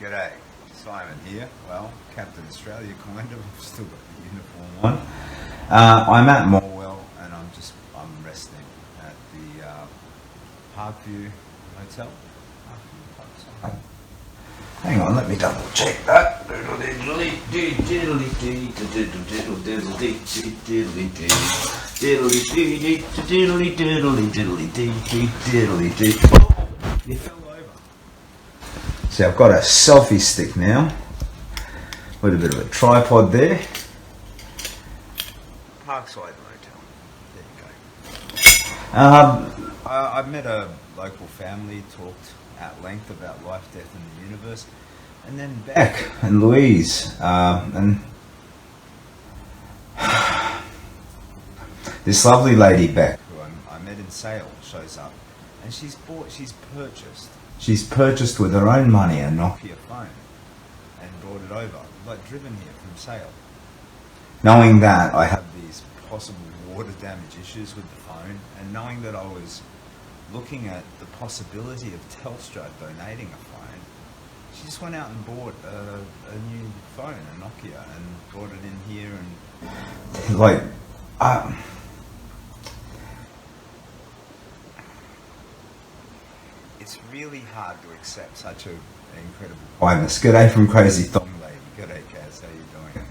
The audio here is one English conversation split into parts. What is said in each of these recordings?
G'day, Simon here. Well, Captain Australia kind of. I've still got the uniform on. I'm at Morwell and I'm resting at the Parkside Motel. Parkside. Hang on, let me double check that. You fell over. See, I've got a selfie stick now with a bit of a tripod there. Parkside Motel. There you go. I met a local family, talked at length about life, death, and the universe, and then Beck and Louise, and this lovely lady Beck, who I met in Sale, shows up, and she's purchased with her own money a Nokia phone and brought it over, like driven here from Sale. Knowing that I have these possible water damage issues with the phone, and knowing that I was looking at the possibility of Telstra donating a phone, she just went out and bought a new phone, a Nokia, and brought it in here, and like, it's really hard to accept such an incredible kindness. G'day from Crazy Thong Lady. G'day, Kaz. How you doing?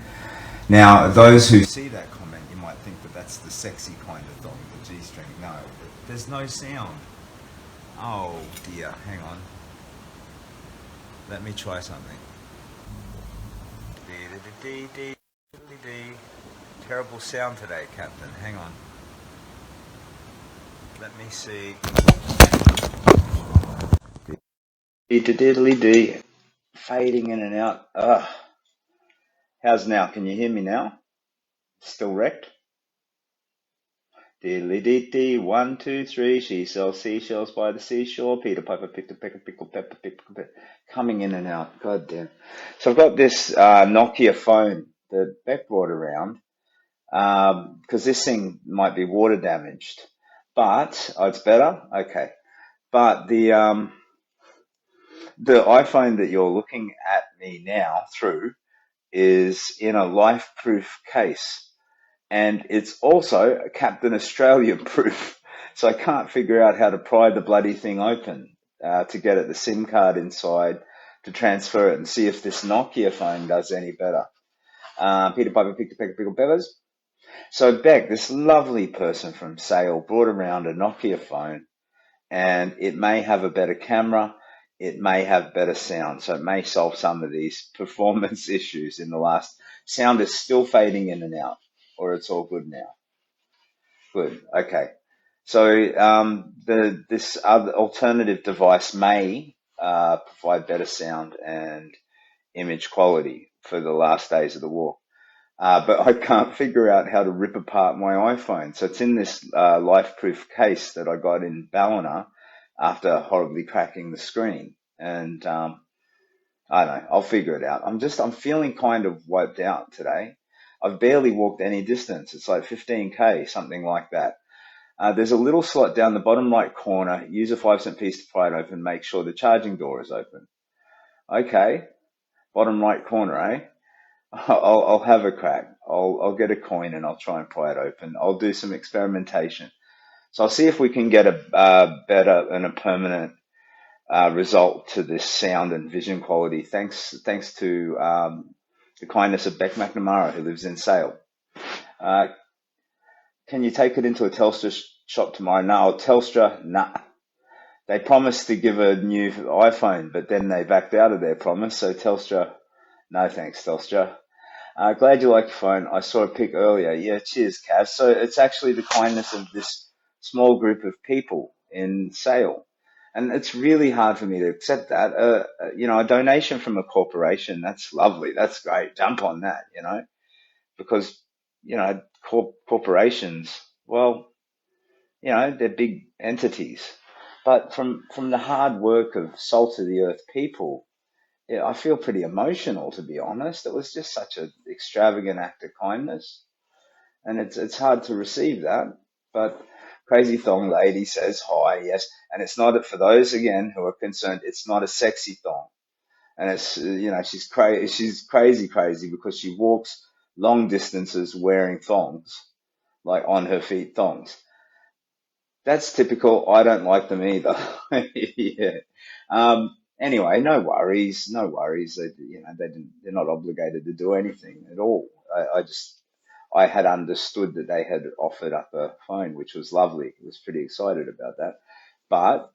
Now, those who see that comment, you might think that that's the sexy kind of thong, the G-string. No, there's no sound. Oh dear, hang on. Let me try something. Terrible sound today, Captain. Hang on. Let me see. Diddly-dee. Fading in and out. Ugh. How's now? Can you hear me now? Still wrecked? Diddly-dee-dee. 1, 2, 3. She sells seashells by the seashore. Peter Piper picked a peck of pickle pepper. Coming in and out. God damn. So I've got this Nokia phone that Beck brought around because this thing might be water damaged. But, oh, it's better? Okay. But the iPhone that you're looking at me now through is in a life-proof case, and it's also a Captain Australia proof. So I can't figure out how to pry the bloody thing open to get at the SIM card inside to transfer it and see if this Nokia phone does any better. Peter Piper picked a peck of pickled peppers. So Beck, this lovely person from Sale, brought around a Nokia phone, and it may have a better camera. It may have better sound, so it may solve some of these performance issues in the last. Sound is still fading in and out, or it's all good now. Good, okay. So this other alternative device may provide better sound and image quality for the last days of the walk. But I can't figure out how to rip apart my iPhone. So it's in this life-proof case that I got in Ballina after horribly cracking the screen. And I don't know, I'll figure it out. I'm feeling kind of wiped out today. I've barely walked any distance. It's like 15K, something like that. There's a little slot down the bottom right corner. Use a 5-cent piece to pry it open. Make sure the charging door is open. Okay, bottom right corner, eh? I'll have a crack. I'll get a coin and I'll try and pry it open. I'll do some experimentation. So I'll see if we can get a better and a permanent result to this sound and vision quality. Thanks to the kindness of Beck McNamara, who lives in Sale. Can you take it into a Telstra shop tomorrow? No, Telstra, nah. They promised to give a new iPhone, but then they backed out of their promise. So Telstra, no thanks, Telstra. Glad you like your phone. I saw a pic earlier. Yeah, cheers, Kaz. So it's actually the kindness of this small group of people in Sale. And it's really hard for me to accept that. A donation from a corporation, that's lovely. That's great. Jump on that, because, corporations, well, they're big entities. But from the hard work of salt of the earth people, yeah, I feel pretty emotional, to be honest. It was just such an extravagant act of kindness. And it's hard to receive that. But Crazy Thong Lady says hi, yes. And it's not, for those, again, who are concerned, it's not a sexy thong. And it's, she's crazy because she walks long distances wearing thongs, like on her feet thongs. That's typical. I don't like them either. Yeah. Anyway, no worries, no worries. They're not obligated to do anything at all. I had understood that they had offered up a phone, which was lovely. I was pretty excited about that, but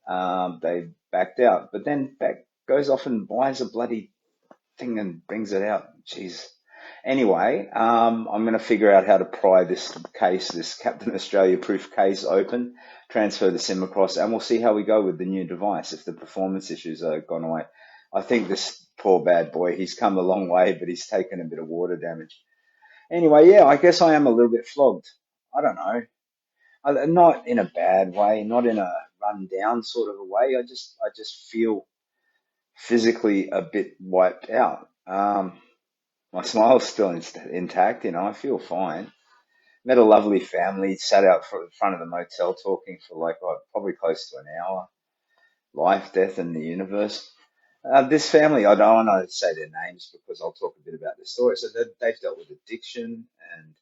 they backed out. But then back goes off and buys a bloody thing and brings it out. Jeez. Anyway, I'm going to figure out how to pry this Captain Australia proof case open, transfer the SIM across, and we'll see how we go with the new device if the performance issues are gone away. I think this poor bad boy, he's come a long way, but he's taken a bit of water damage. Anyway, yeah, I guess I am a little bit flogged. I don't know. Not in a bad way, not in a run down sort of a way. I just feel physically a bit wiped out. My smile's still intact, I feel fine. Met a lovely family, sat out in front of the motel talking for like, probably close to an hour. Life, death, and the universe. This family, I don't want to say their names because I'll talk a bit about their story. So they've dealt with addiction and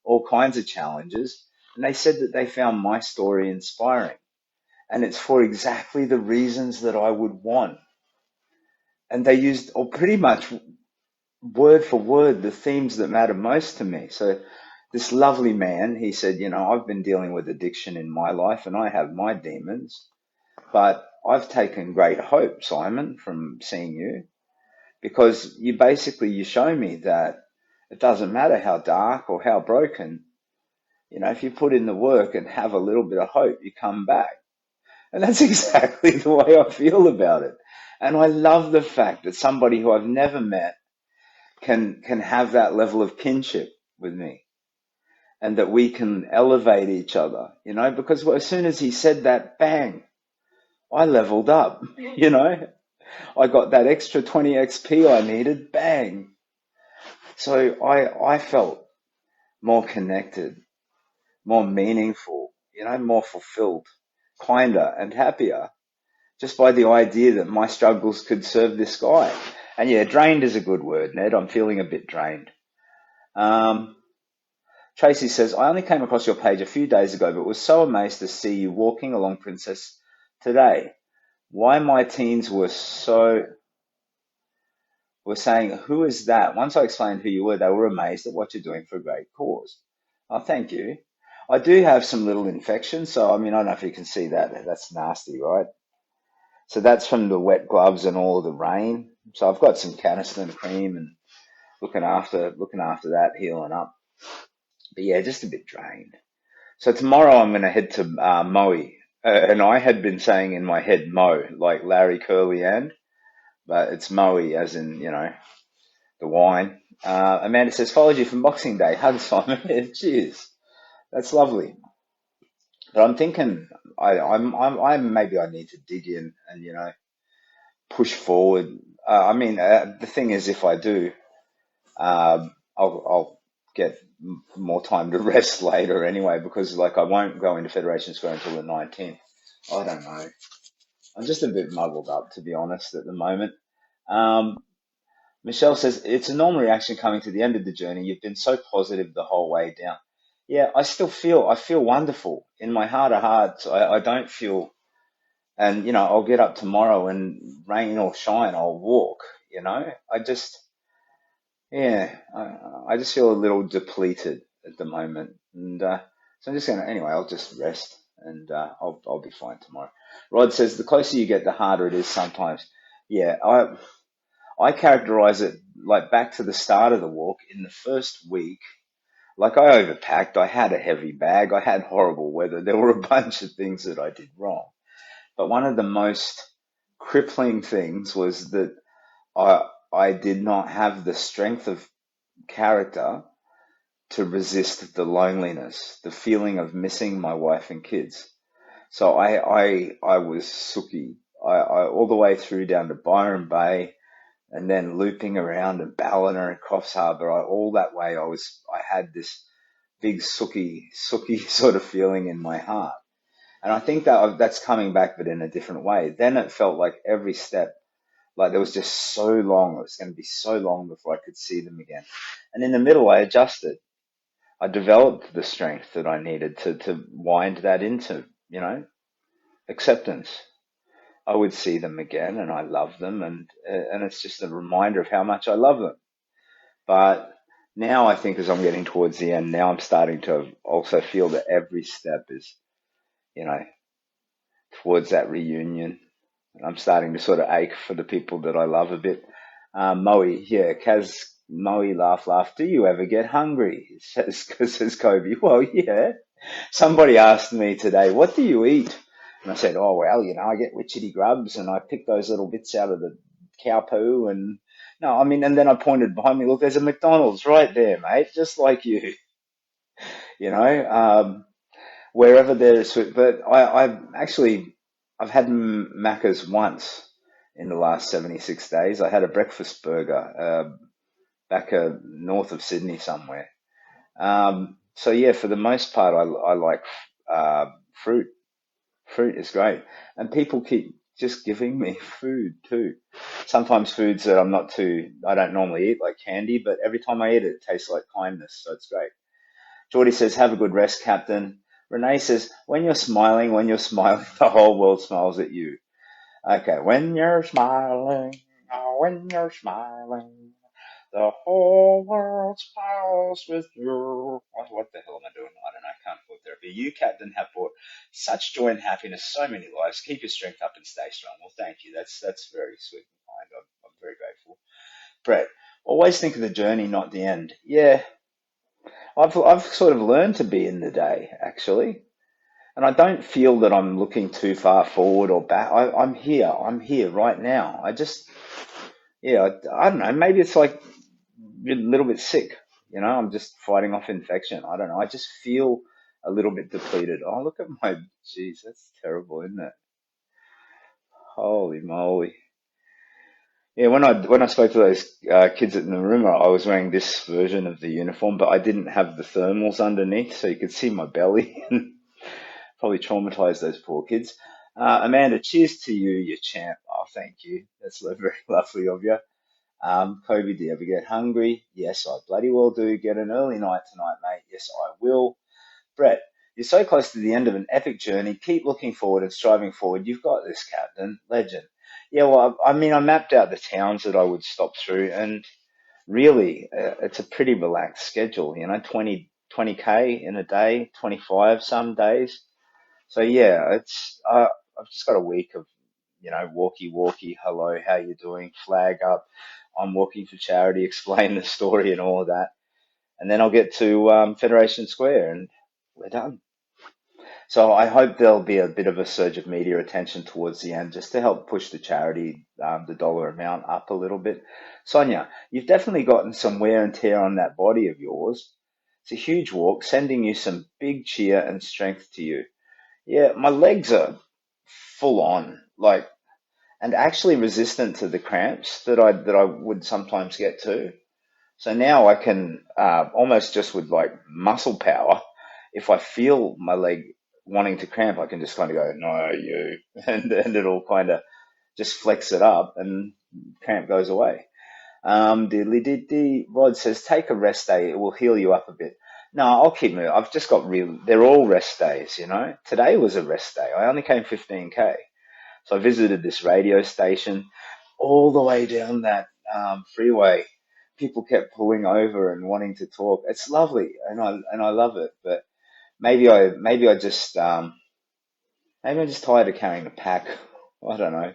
all kinds of challenges. And they said that they found my story inspiring. And it's for exactly the reasons that I would want. And they used, or pretty much word for word, the themes that matter most to me. So this lovely man, he said, I've been dealing with addiction in my life and I have my demons, but I've taken great hope, Simon, from seeing you because you show me that it doesn't matter how dark or how broken, if you put in the work and have a little bit of hope, you come back. And that's exactly the way I feel about it. And I love the fact that somebody who I've never met can have that level of kinship with me and that we can elevate each other, because as soon as he said that, bang, I leveled up, I got that extra 20 XP I needed, bang. So I felt more connected, more meaningful, more fulfilled, kinder and happier just by the idea that my struggles could serve this guy. And yeah, drained is a good word, Ned. I'm feeling a bit drained. Um, Tracy says, I only came across your page a few days ago, but was so amazed to see you walking along Princess today. Why my teens were saying, who is that? Once I explained who you were, they were amazed at what you're doing for a great cause. Oh, thank you. I do have some little infections, so I don't know if you can see that. That's nasty, right? So that's from the wet gloves and all of the rain. So I've got some canister cream and looking after that, healing up. But yeah, just a bit drained. So tomorrow I'm going to head to Moe. And I had been saying in my head Mo, like Larry Curly and, but it's Moe as in, the wine. Amanda says, followed you from Boxing Day. Hugs, Simon. Cheers. That's lovely. But I'm thinking I'm maybe I need to dig in and, push forward. The thing is, if I do, I'll get more time to rest later anyway, because like I won't go into Federation Square until the 19th. I don't know. I'm just a bit muddled up, to be honest, at the moment. Um, Michelle says, it's a normal reaction coming to the end of the journey. You've been so positive the whole way down. Yeah, I feel wonderful in my heart of hearts. I don't feel, and I'll get up tomorrow and rain or shine, I'll walk, I just, yeah, I just feel a little depleted at the moment. And so I'm just going to, anyway, I'll just rest and I'll be fine tomorrow. Rod says, the closer you get, the harder it is sometimes. Yeah, I characterize it like back to the start of the walk in the first week. Like I overpacked, I had a heavy bag, I had horrible weather. There were a bunch of things that I did wrong. But one of the most crippling things was that I did not have the strength of character to resist the loneliness, the feeling of missing my wife and kids. So I was sooky. I all the way through down to Byron Bay and then looping around to Ballina and Coffs Harbour. All that way I had this big sooky sort of feeling in my heart. And I think that's coming back, but in a different way. Then it felt like every step Like there was just so long. It was going to be so long before I could see them again. And in the middle, I adjusted. I developed the strength that I needed to wind that into, acceptance. I would see them again, and I love them, and it's just a reminder of how much I love them. But now I think as I'm getting towards the end, now I'm starting to also feel that every step is, you know, towards that reunion. I'm starting to sort of ache for the people that I love a bit. Moe, yeah, Kaz, Moe, laugh, laugh. Do you ever get hungry? Says Kobe. Well, yeah. Somebody asked me today, what do you eat? And I said, oh, well, I get witchetty grubs and I pick those little bits out of the cow poo. And no, I mean, and then I pointed behind me, look, there's a McDonald's right there, mate, just like you know. Wherever there's, but I've had Macca's once in the last 76 days. I had a breakfast burger back north of Sydney somewhere. So yeah, for the most part, I like fruit. Fruit is great, and people keep just giving me food too. Sometimes foods that I don't normally eat, like candy, but every time I eat it, it tastes like kindness, so it's great. Geordie says, have a good rest, Captain. Renee says, when you're smiling, the whole world smiles at you. Okay, when you're smiling, the whole world smiles with you. What the hell am I doing? I don't know. I can't afford therapy. You, Captain, have brought such joy and happiness so many lives. Keep your strength up and stay strong. Well, thank you. That's very sweet and kind. I'm very grateful. Brett, always think of the journey, not the end. Yeah, I've sort of learned to be in the day, actually. And I don't feel that I'm looking too far forward or back. I'm here. I'm here right now. Yeah, I don't know. Maybe it's like a little bit sick. I'm just fighting off infection. I don't know. I just feel a little bit depleted. Oh, look at my, jeez, that's terrible, isn't it? Holy moly. Yeah, when I spoke to those kids at Narooma, I was wearing this version of the uniform, but I didn't have the thermals underneath, so you could see my belly. Probably traumatized those poor kids. Amanda, cheers to you, you champ. Oh, thank you. That's very lovely of you. Kobe, do you ever get hungry? Yes, I bloody well do. Get an early night tonight, mate. Yes, I will. Brett, you're so close to the end of an epic journey. Keep looking forward and striving forward. You've got this, Captain. Legend. Yeah, well, I mean, I mapped out the towns that I would stop through, and really, it's a pretty relaxed schedule. 20K in a day, 25 some days. So yeah, I've just got a week of walkie walkie, hello, how you doing, flag up, I'm walking for charity, explain the story and all of that, and then I'll get to Federation Square and we're done. So I hope there'll be a bit of a surge of media attention towards the end, just to help push the charity, the dollar amount up a little bit. Sonia, you've definitely gotten some wear and tear on that body of yours. It's a huge walk, sending you some big cheer and strength to you. Yeah, my legs are full on, like, and actually resistant to the cramps that I would sometimes get to. So now I can almost just with like muscle power, if I feel my leg wanting to cramp, I can just kind of go, no, you, and it'll kind of just flex it up and cramp goes away. Diddly diddy. Rod says, take a rest day. It will heal you up a bit. No, I'll keep moving. I've just got they're all rest days. Today was a rest day. I only came 15K. So I visited this radio station all the way down that freeway. People kept pulling over and wanting to talk. It's lovely, and I love it. But maybe I'm just tired of carrying a pack. I don't know.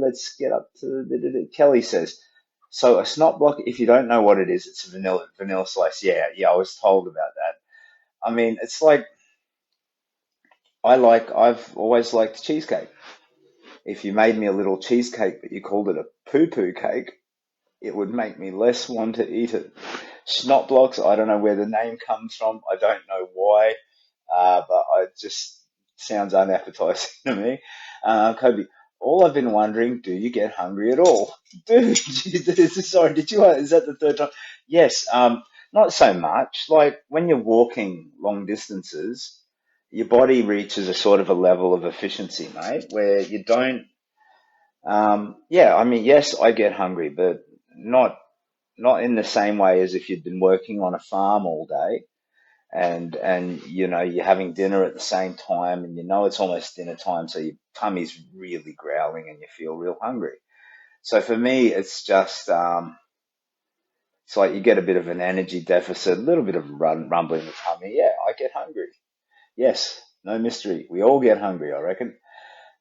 Let's get up to Kelly says. So a snot block, if you don't know what it is, it's a vanilla slice. Yeah, yeah, I was told about that. I mean, it's like I've always liked cheesecake. If you made me a little cheesecake but you called it a poo-poo cake, it would make me less want to eat it. Snot blocks, I don't know where the name comes from. I don't know why, but it just sounds unappetizing to me. Kobe, all I've been wondering, do you get hungry at all? Dude, sorry, is that the third time? Yes, not so much. Like when you're walking long distances, your body reaches a sort of a level of efficiency, mate, where you don't Yeah, I mean, yes, I get hungry, but not in the same way as if you'd been working on a farm all day and you're having dinner at the same time and you know it's almost dinner time, so your tummy's really growling and you feel real hungry. So for me, it's just it's like you get a bit of an energy deficit, a little bit of rumbling in the tummy. Yeah, I get hungry. Yes, no mystery. We all get hungry, I reckon.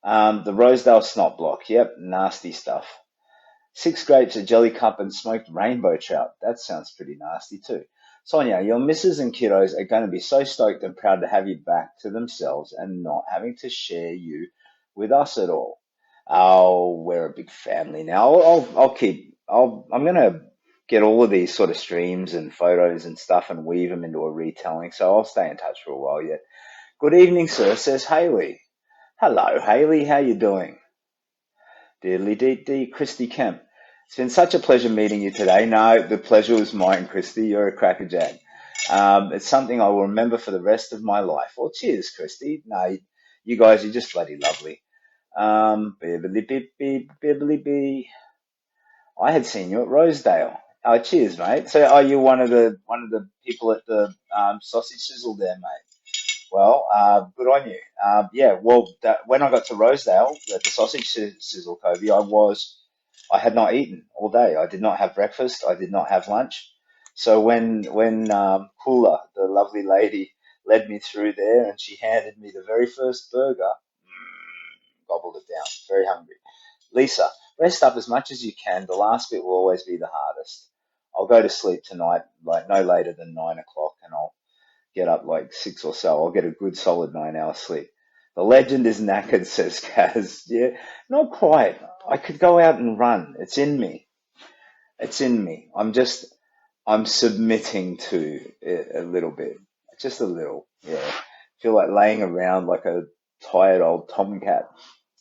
The Rosedale snot block. Yep, nasty stuff. 6 grapes, a jelly cup, and smoked rainbow trout. That sounds pretty nasty too. Sonia, your missus and kiddos are going to be so stoked and proud to have you back to themselves and not having to share you with us at all. Oh, we're a big family now. I'm going to get all of these sort of streams and photos and stuff and weave them into a retelling. So I'll stay in touch for a while yet. Good evening, sir, says Haley. Hello, Haley. How you doing? Diddly dee dee, Christy Kemp. It's been such a pleasure meeting you today. No, the pleasure was mine, Christy. You're a crackerjack. It's something I will remember for the rest of my life. Well, cheers, Christy. No, you guys are just bloody lovely. Bibbly bib bib bibbly bee. I had seen you at Rosedale. Oh, cheers, mate. So, are you one of the people at the sausage sizzle there, mate? Well, good on you. Yeah, well, when I got to Rosedale at the sausage sizzle, Kobe, I had not eaten all day. I did not have breakfast. I did not have lunch. So when Kula, the lovely lady, led me through there and she handed me the very first burger, gobbled it down. Very hungry. Lisa, rest up as much as you can. The last bit will always be the hardest. I'll go to sleep tonight, like no later than 9 o'clock, and I'll get up like six or so. I'll get a good solid 9 hours sleep. The legend is knackered, says Kaz. Yeah, not quite. I could go out and run. It's in me. It's in me. I'm submitting to it a little bit. Just a little. Yeah. Feel like laying around like a tired old tomcat.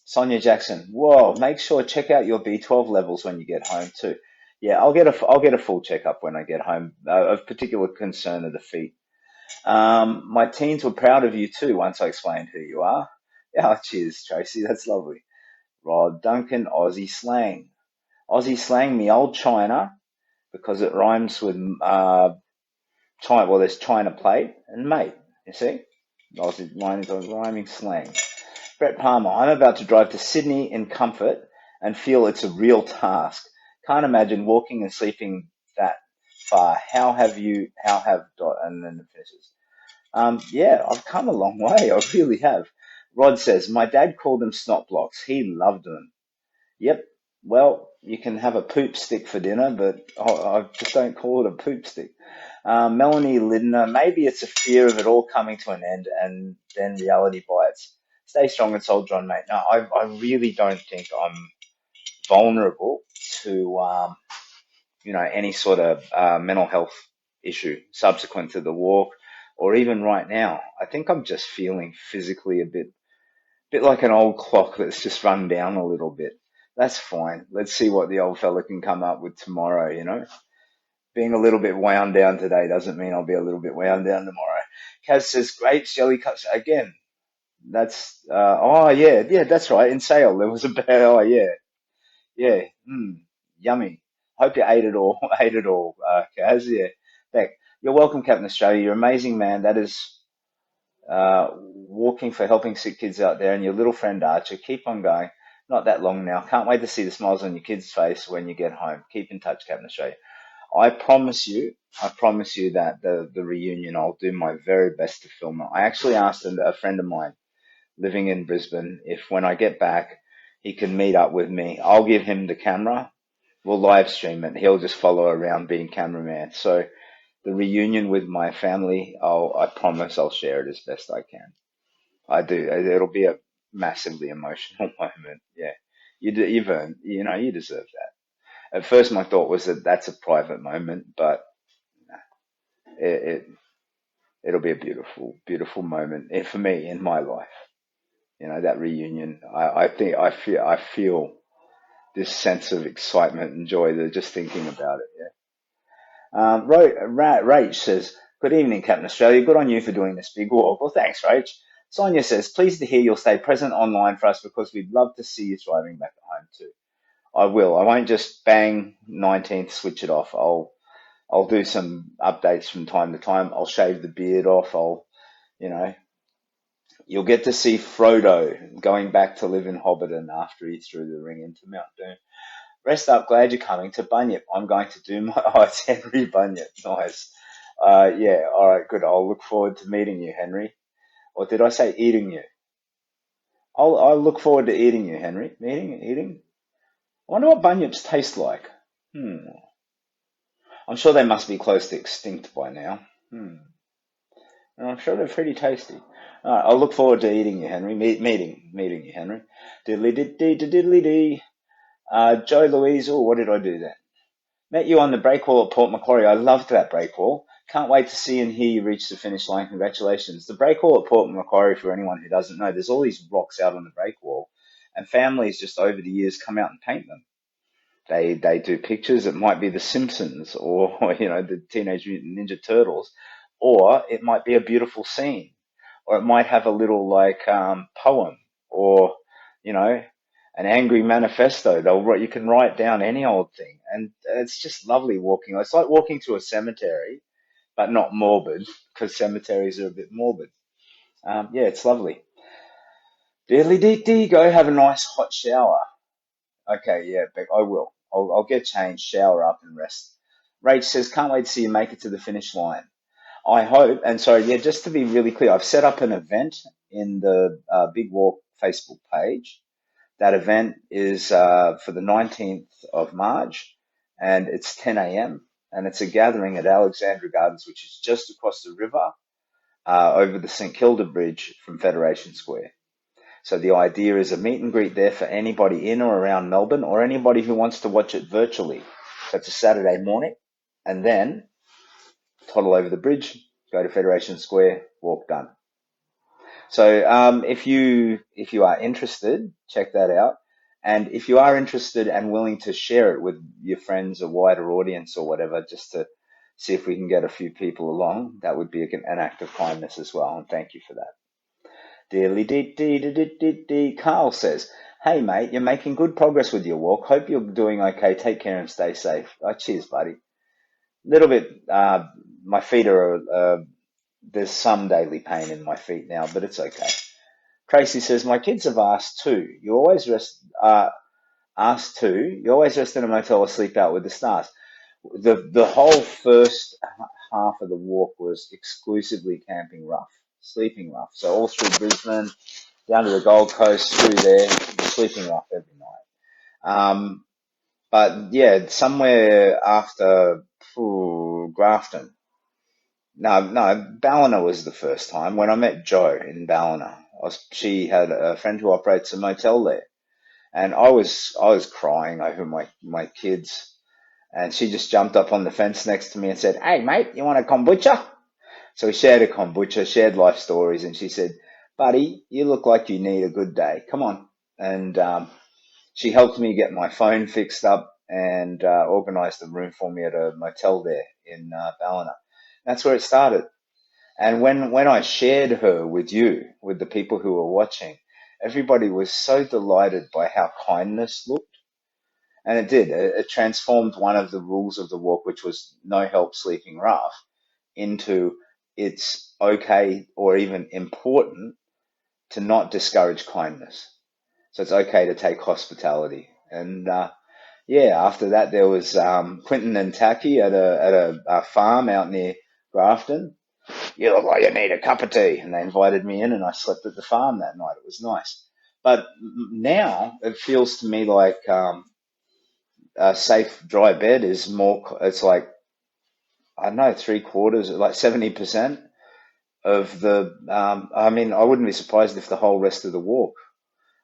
Sonia Jackson. Whoa, make sure check out your B12 levels when you get home too. Yeah, I'll get a full checkup when I get home. Of particular concern are the feet. My teens were proud of you too once I explained who you are. Yeah, cheers, Tracy. That's lovely. Rod Duncan, Aussie slang. Aussie slang, me old China, because it rhymes with China. Well, there's China plate and mate. You see, Aussie rhyming slang. Brett Palmer, I'm about to drive to Sydney in comfort and feel it's a real task. Can't imagine walking and sleeping that far. And then it finishes. Yeah, I've come a long way. I really have. Rod says, my dad called them snot blocks. He loved them. Yep. Well, you can have a poop stick for dinner, but I just don't call it a poop stick. Melanie Lindner, maybe it's a fear of it all coming to an end and then reality bites. Stay strong and soldier on, mate. No, I really don't think I'm vulnerable to, any sort of mental health issue subsequent to the walk or even right now. I think I'm just feeling physically a bit like an old clock that's just run down a little bit. That's fine. Let's see what the old fella can come up with tomorrow. Being a little bit wound down today doesn't mean I'll be a little bit wound down tomorrow. Kaz says, grapes, jelly cups. Again, oh yeah, yeah, that's right. In sale, there was oh yeah, yeah, yummy. Hope you ate it all, ate it all, Kaz. Yeah, thank. You're welcome, Captain Australia. You're amazing, man. That is walking for helping sick kids out there, and your little friend Archer. Keep on going. Not that long now. Can't wait to see the smiles on your kids' face when you get home. Keep in touch, Captain Australia. I promise you that the reunion, I'll do my very best to film it. I actually asked a friend of mine living in Brisbane if when I get back, he can meet up with me. I'll give him the camera. We'll live stream it. He'll just follow around being cameraman. So the reunion with my family, I promise I'll share it as best I can. I do. It'll be a massively emotional moment. Yeah. You've earned, you deserve that. At first, my thought was that that's a private moment, but it, it it'll be a beautiful, beautiful moment for me in my life. That reunion. I think I feel this sense of excitement and joy that just thinking about it. Yeah. Rach says, good evening, Captain Australia. Good on you for doing this big walk. Well, thanks, Rach. Sonia says, pleased to hear you'll stay present online for us because we'd love to see you thriving back at home to. I will. I won't just bang 19th, switch it off. I'll do some updates from time to time. I'll shave the beard off. You know, you'll get to see Frodo going back to live in Hobbiton after he threw the ring into Mount Doom. Rest up, glad you're coming to Bunyip. I'm going to do my, oh, it's Henry Bunyip. Nice. Yeah, all right, good. I'll look forward to meeting you, Henry. Or did I say eating you? I'll look forward to eating you, Henry. Eating? I wonder what bunyips taste like. I'm sure they must be close to extinct by now. And I'm sure they're pretty tasty. All right, I'll look forward to eating you, Henry. Meeting you, Henry. Diddly dee diddly dee. Joe Louise. Oh, what did I do then? Met you on the breakwall at Port Macquarie. I loved that breakwall. Can't wait to see and hear you reach the finish line. Congratulations. The breakwall at Port Macquarie, for anyone who doesn't know, there's all these rocks out on the breakwall, and families just over the years come out and paint them. They do pictures. It might be The Simpsons or the Teenage Mutant Ninja Turtles, or it might be a beautiful scene, or it might have a little poem, or an angry manifesto. You can write down any old thing, and it's just lovely walking. It's like walking to a cemetery, but not morbid, because cemeteries are a bit morbid. Yeah, it's lovely. Diddly dee dee, go have a nice hot shower. Okay, yeah, Beck, I will. I'll get changed, shower up, and rest. Rach says, can't wait to see you make it to the finish line. I hope, and sorry, yeah, just to be really clear, I've set up an event in the Big Walk Facebook page. That event is for the 19th of March, and it's 10 a.m., and it's a gathering at Alexandra Gardens, which is just across the river over the St Kilda Bridge from Federation Square. So the idea is a meet and greet there for anybody in or around Melbourne, or anybody who wants to watch it virtually. So it's a Saturday morning, and then toddle over the bridge, go to Federation Square, walk done. So if you are interested, check that out. And if you are interested and willing to share it with your friends, a wider audience or whatever, just to see if we can get a few people along, that would be an act of kindness as well. And thank you for that. Dearly dee dee dee dee dee dee. Carl says, hey mate, you're making good progress with your walk. Hope you're doing okay. Take care and stay safe. Oh, cheers, buddy. Little bit, my feet are, there's some daily pain in my feet now, but it's okay. Tracy says, my kids have asked too. You always rest in a motel or sleep out with the stars. The whole first half of the walk was exclusively camping rough, sleeping rough. So all through Brisbane, down to the Gold Coast, through there, sleeping rough every night. But yeah, somewhere after Grafton. No, Ballina was the first time when I met Jo in Ballina. She had a friend who operates a motel there, and I was crying over my kids, and she just jumped up on the fence next to me and said, "Hey mate, you want a kombucha?" So we shared a kombucha, shared life stories, and she said, "Buddy, you look like you need a good day. Come on." And she helped me get my phone fixed up and organised a room for me at a motel there in Ballina. That's where it started. And when I shared her with you, with the people who were watching, everybody was so delighted by how kindness looked. And it did. It transformed one of the rules of the walk, which was no help sleeping rough, into it's okay or even important to not discourage kindness. So it's okay to take hospitality. And yeah, after that there was Quentin and Taki at a farm out near Grafton. You look like you need a cup of tea. And they invited me in and I slept at the farm that night. It was nice. But now it feels to me like a safe dry bed is more, it's like, I don't know, 3/4, like 70% of the, I mean, I wouldn't be surprised if the whole rest of the walk,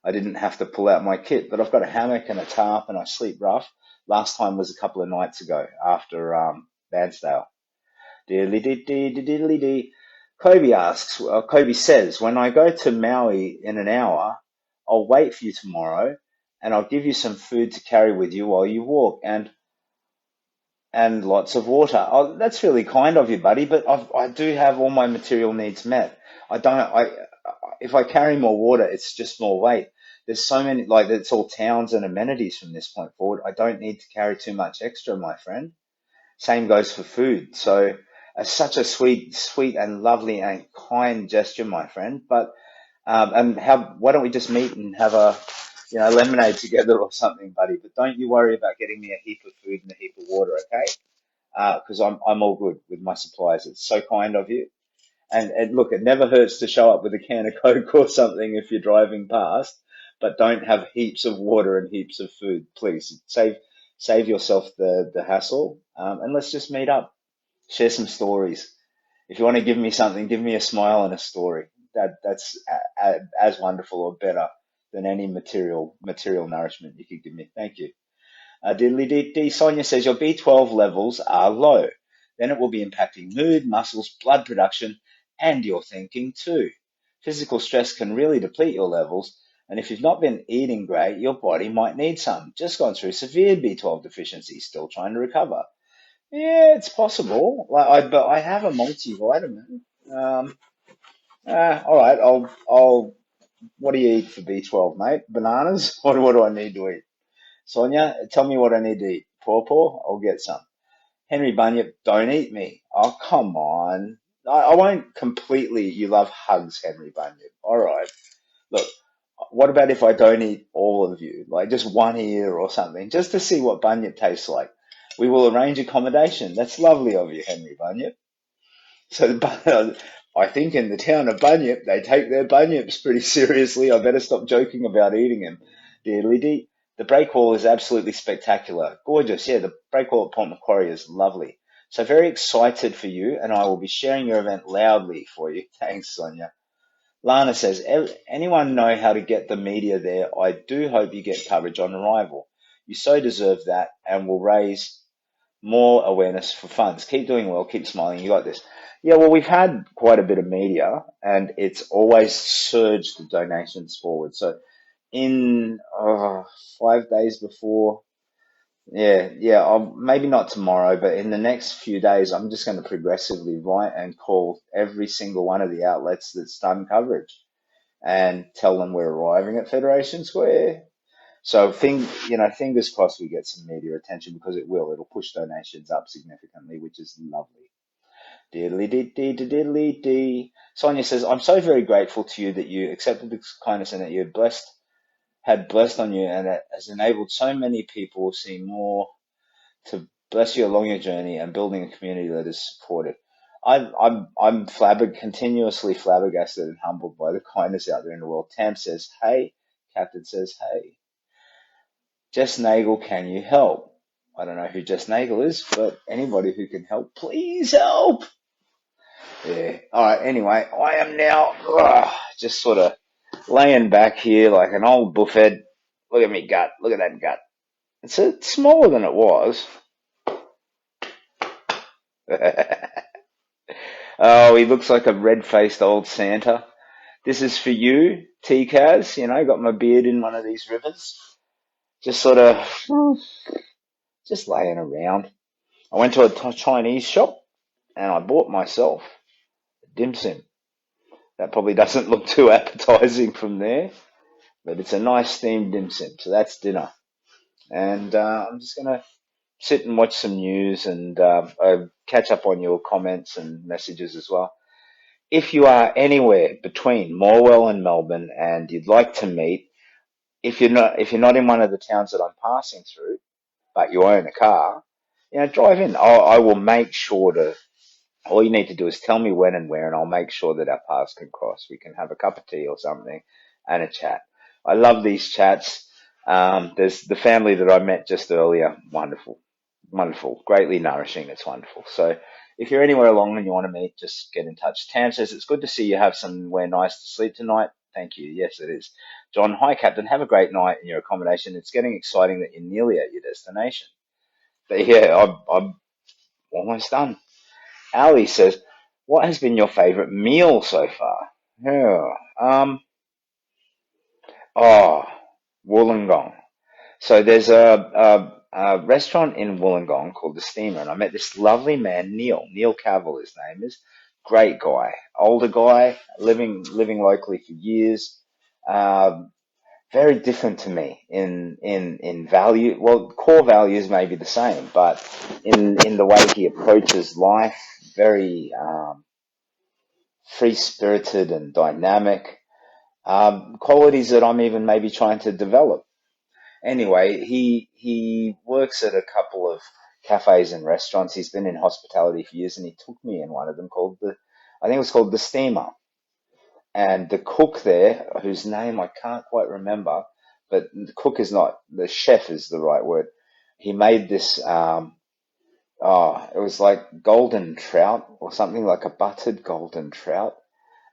I didn't have to pull out my kit, but I've got a hammock and a tarp and I sleep rough. Last time was a couple of nights ago after Badsdale. Diddly dee dee diddly dee. Kobe says, when I go to Maui in an hour, I'll wait for you tomorrow and I'll give you some food to carry with you while you walk and lots of water. Oh, that's really kind of you, buddy, but I do have all my material needs met. If I carry more water, it's just more weight. there's so many, like it's all towns and amenities from this point forward. I don't need to carry too much extra, my friend. Same goes for food. So such a sweet and lovely and kind gesture, my friend. But and how? Why don't we just meet and have a lemonade together or something, buddy? But don't you worry about getting me a heap of food and a heap of water, okay? Because I'm all good with my supplies. It's so kind of you. And look, it never hurts to show up with a can of Coke or something if you're driving past, but don't have heaps of water and heaps of food, please. Save yourself the hassle, and let's just meet up, share some stories. If you want to give me something, give me a smile and a story. That's as wonderful or better than any material nourishment you could give me. Thank you. Diddly dee dee. Sonia says your B12 levels are low. Then it will be impacting mood, muscles, blood production, and your thinking too. Physical stress can really deplete your levels, and if you've not been eating great, your body might need some. Just gone through severe B12 deficiency, still trying to recover. Yeah, it's possible. But I have a multivitamin. Um, all right, I'll. What do you eat for B12, mate? Bananas? What do I need to eat? Sonia, tell me what I need to eat. Paw, I'll get some. Henry Bunyip, don't eat me. Oh, come on. I won't completely. You love hugs, Henry Bunyip. All right. Look, what about if I don't eat all of you? Like just one ear or something, just to see what Bunyip tastes like. We will arrange accommodation. That's lovely of you, Henry Bunyip. So I think in the town of Bunyip, they take their bunyips pretty seriously. I better stop joking about eating them. Dearly dee. The breakwall is absolutely spectacular. Gorgeous. Yeah, the breakwall at Port Macquarie is lovely. So very excited for you, and I will be sharing your event loudly for you. Thanks, Sonia. Lana says, anyone know how to get the media there? I do hope you get coverage on arrival. You so deserve that and will raise more awareness for funds. Keep doing well, keep smiling, you got this. Yeah, well, we've had quite a bit of media and it's always surged the donations forward. So in 5 days before, yeah, maybe not tomorrow, but in the next few days, I'm just going to progressively write and call every single one of the outlets that's done coverage and tell them we're arriving at Federation Square. So fingers crossed we get some media attention because it will. It'll push donations up significantly, which is lovely. Diddly dee dee diddly dee. Sonia says, I'm so very grateful to you that you accepted this kindness and that you had blessed on you and it has enabled so many people see more to bless you along your journey and building a community that is supportive. I'm continuously flabbergasted and humbled by the kindness out there in the world. Tam says, hey. Captain says, hey. Jess Nagel, can you help? I don't know who Jess Nagel is, but anybody who can help, please help. Yeah. All right. Anyway, I am now just sort of laying back here like an old buffhead. Look at me gut. Look at that gut. It's smaller than it was. Oh, he looks like a red-faced old Santa. This is for you, T-Kaz. Got my beard in one of these rivers. Just sort of, just laying around. I went to a Chinese shop and I bought myself a dim sum. That probably doesn't look too appetizing from there, but it's a nice steamed dim sum. So that's dinner. And I'm just going to sit and watch some news and catch up on your comments and messages as well. If you are anywhere between Morwell and Melbourne and you'd like to meet, if you're not in one of the towns that I'm passing through, but you own a car, drive in. I will make sure to. All you need to do is tell me when and where, and I'll make sure that our paths can cross. We can have a cup of tea or something and a chat. I love these chats. There's the family that I met just earlier. Wonderful, wonderful, greatly nourishing. It's wonderful. So if you're anywhere along and you want to meet, just get in touch. Tam says, it's good to see you have somewhere nice to sleep tonight. Thank you. Yes, it is. John, hi, Captain. Have a great night in your accommodation. It's getting exciting that you're nearly at your destination. But yeah, I'm almost done. Ali says, what has been your favorite meal so far? Yeah. Oh, Wollongong. So there's a restaurant in Wollongong called The Steamer, and I met this lovely man, Neil Cavill, his name is. Great guy, older guy, living locally for years. Um, very different to me in value. Well, core values may be the same, but in the way he approaches life, very free spirited and dynamic. Qualities that I'm even maybe trying to develop. Anyway, he works at a couple of cafes and restaurants. He's been in hospitality for years, and he took me in one of them called I think it was called the Steamer. And the cook there, whose name I can't quite remember, but the cook is not, the chef is the right word. He made this, it was like golden trout or something, like a buttered golden trout.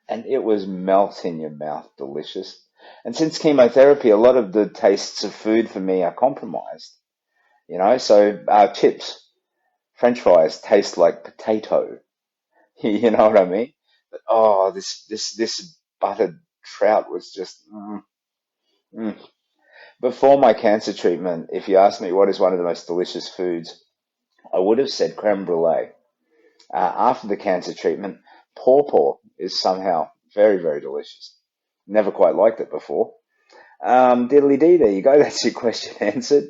And it was melt in your mouth, delicious. And since chemotherapy, a lot of the tastes of food for me are compromised, so chips, French fries taste like potato. You know what I mean? But oh, this buttered trout was just. Mm. Before my cancer treatment, if you asked me what is one of the most delicious foods, I would have said creme brulee. After the cancer treatment, pawpaw is somehow very, very delicious. Never quite liked it before. Diddly dee, there you go. That's your question answered.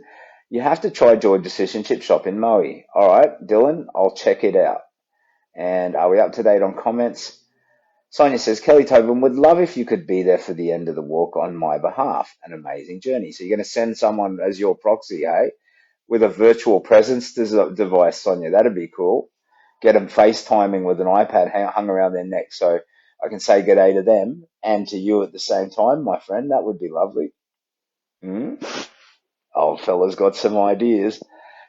You have to try George's Fish and Chip Shop in Maui. All right, Dylan, I'll check it out. And are we up to date on comments? Sonia says, Kelly Tobin would love if you could be there for the end of the walk on my behalf. An amazing journey. So you're going to send someone as your proxy, hey? With a virtual presence device, Sonia. That'd be cool. Get them FaceTiming with an iPad hung around their neck so I can say good day to them and to you at the same time, my friend. That would be lovely. Hmm? Old fella's got some ideas.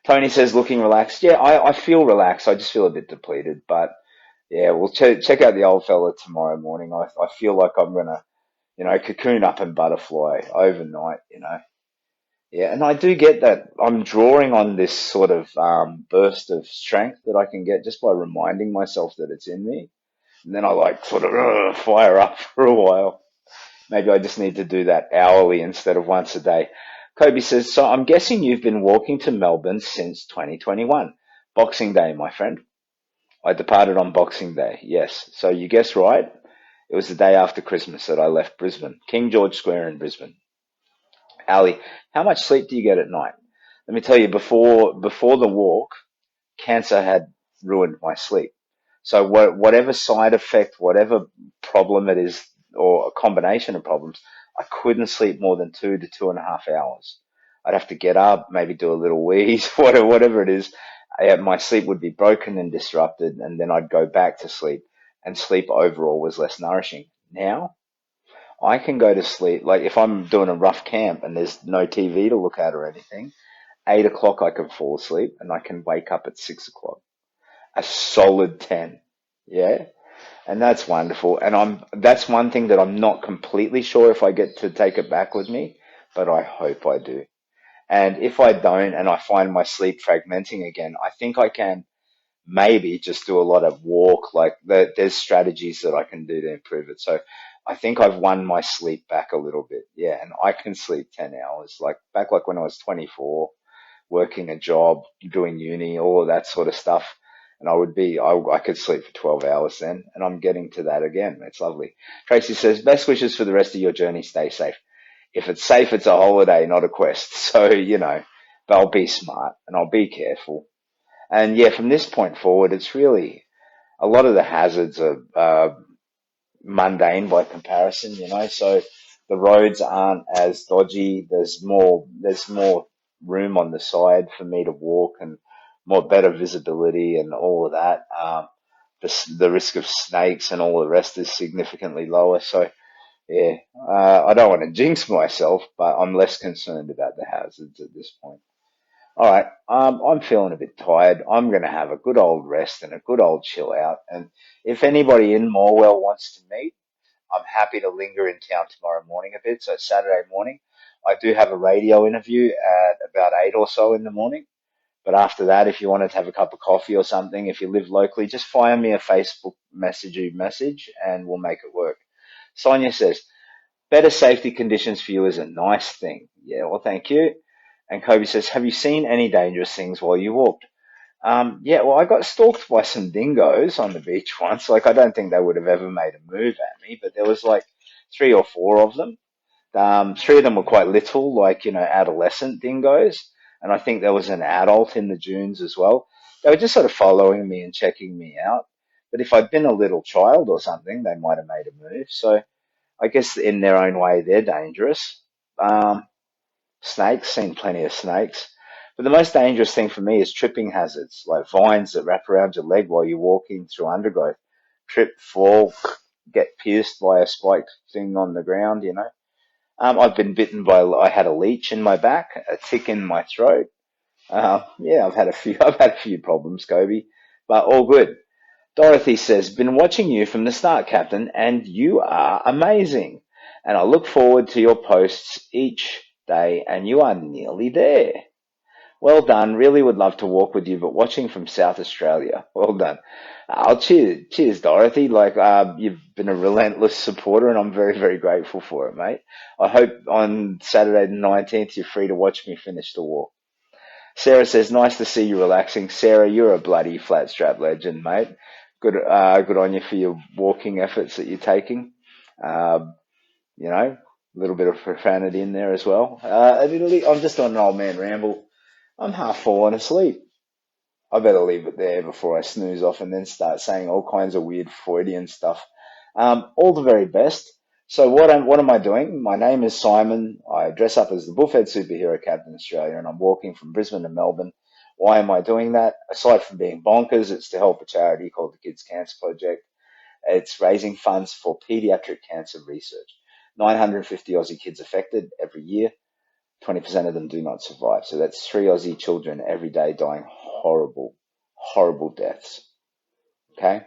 Tony says, looking relaxed. Yeah, I feel relaxed. I just feel a bit depleted, but yeah, we'll check out the old fella tomorrow morning. I feel like I'm gonna, cocoon up and butterfly overnight, Yeah, and I do get that I'm drawing on this sort of burst of strength that I can get just by reminding myself that it's in me. And then I like sort of fire up for a while. Maybe I just need to do that hourly instead of once a day. Kobe says, so I'm guessing you've been walking to Melbourne since 2021. Boxing Day, my friend. I departed on Boxing Day, yes. So you guessed right. It was the day after Christmas that I left Brisbane. King George Square in Brisbane. Ali, how much sleep do you get at night? Let me tell you, before the walk, cancer had ruined my sleep. So whatever side effect, whatever problem it is, or a combination of problems, I couldn't sleep more than 2 to 2.5 hours. I'd have to get up, maybe do a little wheeze, whatever it is. My sleep would be broken and disrupted, and then I'd go back to sleep, and sleep overall was less nourishing. Now, I can go to sleep, like if I'm doing a rough camp and there's no TV to look at or anything, 8 o'clock I can fall asleep and I can wake up at 6 o'clock. A solid 10. Yeah. And that's wonderful. And that's one thing that I'm not completely sure if I get to take it back with me, but I hope I do. And if I don't and I find my sleep fragmenting again, I think I can maybe just do a lot of walk. Like there's strategies that I can do to improve it. So I think I've won my sleep back a little bit. Yeah. And I can sleep 10 hours, like when I was 24, working a job, doing uni, all of that sort of stuff. And I could sleep for 12 hours then, and I'm getting to that again. It's lovely. Tracy says, best wishes for the rest of your journey. Stay safe. If it's safe, it's a holiday, not a quest. So, but I'll be smart and I'll be careful. And yeah, from this point forward, it's really a lot of the hazards are mundane by comparison, so the roads aren't as dodgy. There's more room on the side for me to walk and more better visibility and all of that. The risk of snakes and all the rest is significantly lower. So yeah, I don't want to jinx myself, but I'm less concerned about the hazards at this point. All right, I'm feeling a bit tired. I'm going to have a good old rest and a good old chill out. And if anybody in Morwell wants to meet, I'm happy to linger in town tomorrow morning a bit. So Saturday morning, I do have a radio interview at about 8 or so in the morning. But after that, if you wanted to have a cup of coffee or something, if you live locally, just fire me a Facebook message and we'll make it work. Sonia says, better safety conditions for you is a nice thing. Yeah, well, thank you. And Kobe says, have you seen any dangerous things while you walked? Yeah, well, I got stalked by some dingoes on the beach once. Like, I don't think they would have ever made a move at me, but there was like 3 or 4 of them. Three of them were quite little, like, adolescent dingoes. And I think there was an adult in the dunes as well. They were just sort of following me and checking me out. But if I'd been a little child or something, they might have made a move. So I guess in their own way, they're dangerous. Um, Snakes, seen plenty of snakes. But the most dangerous thing for me is tripping hazards, like vines that wrap around your leg while you're walking through undergrowth. Trip, fall, get pierced by a spiked thing on the ground. I've been bitten by, I had a leech in my back, a tick in my throat. Yeah, I've had a few problems, Kobe, but all good. Dorothy says, been watching you from the start, Captain, and you are amazing. And I look forward to your posts each day, and you are nearly there. Well done. Really would love to walk with you, but watching from South Australia. Well done. I'll cheers, Dorothy. Like, you've been a relentless supporter, and I'm very, very grateful for it, mate. I hope on Saturday the 19th you're free to watch me finish the walk. Sarah says, nice to see you relaxing. Sarah, you're a bloody flat strap legend, mate. Good on you for your walking efforts that you're taking. A little bit of profanity in there as well. I'm just on an old man ramble. I'm half fallen asleep. I better leave it there before I snooze off and then start saying all kinds of weird Freudian stuff. All the very best. So what am I doing? My name is Simon. I dress up as the bullfed superhero Captain Australia, and I'm walking from Brisbane to Melbourne. Why am I doing that? Aside from being bonkers, it's to help a charity called the Kids Cancer Project. It's raising funds for pediatric cancer research. 950 Aussie kids affected every year. 20% of them do not survive. So that's 3 Aussie children every day dying horrible, horrible deaths. Okay?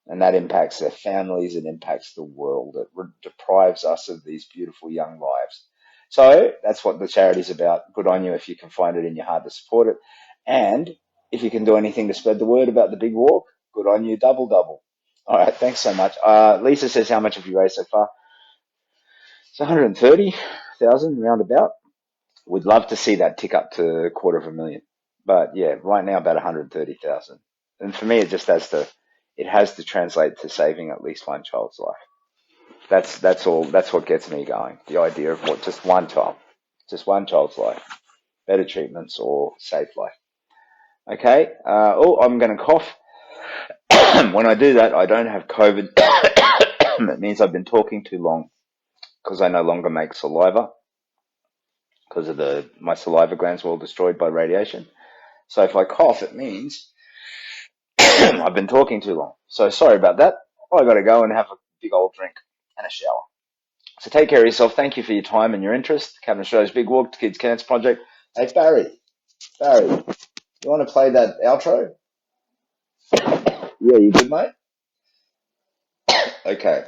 And that impacts their families. It impacts the world. It deprives us of these beautiful young lives. So that's what the charity's about. Good on you if you can find it in your heart to support it. And if you can do anything to spread the word about the big walk, good on you, double, double. All right, thanks so much. Lisa says, how much have you raised so far? It's 130,000 roundabout. We'd love to see that tick up to $250,000. But yeah, right now about 130,000. And for me, it has to translate to saving at least one child's life. That's all. That's what gets me going. The idea of just one child's life, better treatments or save life. Okay. I'm going to cough. When I do that, I don't have COVID. It means I've been talking too long because I no longer make saliva because of my saliva glands were all destroyed by radiation. So if I cough, it means I've been talking too long. So sorry about that. I got to go and have a big old drink and a shower. So take care of yourself. Thank you for your time and your interest. Captain Australia's Big Walk to Kids Cancer Project. Hey, Barry, you want to play that outro? Yeah, you good, mate? Okay.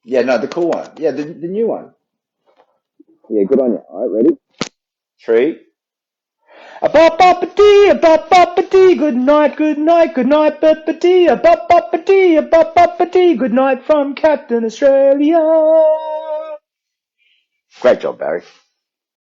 Yeah, no, the cool one. Yeah, the new one. Yeah, good on you. All right, ready? 3. A bop bop a dee, a bop bop a dee, good night, bop a dee, a bop bop a dee, a bop bop a dee, good night from Captain Australia. Great job, Barry.